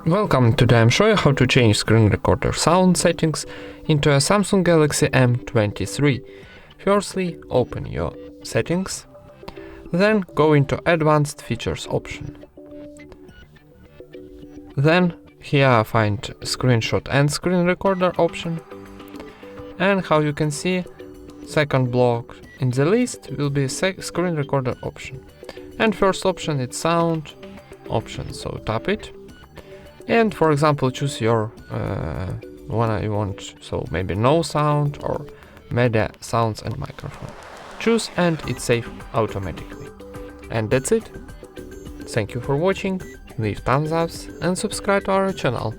Welcome, today I'm showing how to change screen recorder sound settings into a Samsung Galaxy M23. Firstly, open your settings, then go into Advanced Features option. Then here find Screenshot and Screen Recorder option, and how you can see, second block in the list will be Screen Recorder option. And first option is Sound option, so tap it. And for example, choose your one you want, so maybe no sound or media, sounds and microphone. Choose and it's saved automatically. And that's it. Thank you for watching, leave thumbs ups and subscribe to our channel.